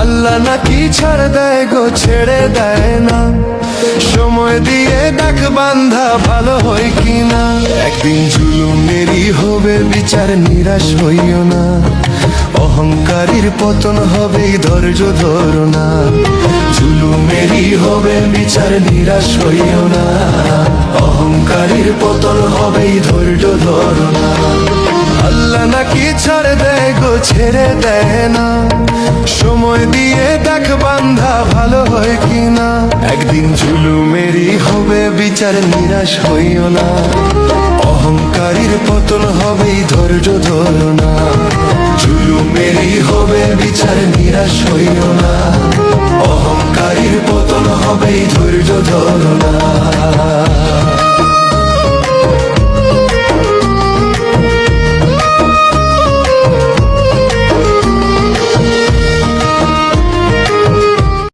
আল্লাহ নাকি ছাড় দেয় গো, ছেড়ে দেয় না। সময় দিয়ে দেখ বান্ধা ভালো হয় কিনা। একদিন জুলুমেরই হবে বিচার, নিরাশ হইও না। অহংকারীর পতন হবে, ধৈর্য ধরো না। জুলুমেরই হবে বিচার, নিরাশ হইও না। অহংকারীর পতন হবে, ধৈর্য ধরো না। আল্লাহ নাকি ছাড় দেয় গো, ছেড়ে দেয় না। সময় দিয়ে দেখ বান্ধা ভালো হয় কিনা। একদিন জুলুমেরই হবে বিচার, নিরাশ হইও না। অহংকারীর পতন হবে, ধৈর্য ধরো না। জুলুমেরই হবে বিচার, নিরাশ হইও না। অহংকারীর পতন হবে, ধৈর্য ধরো না।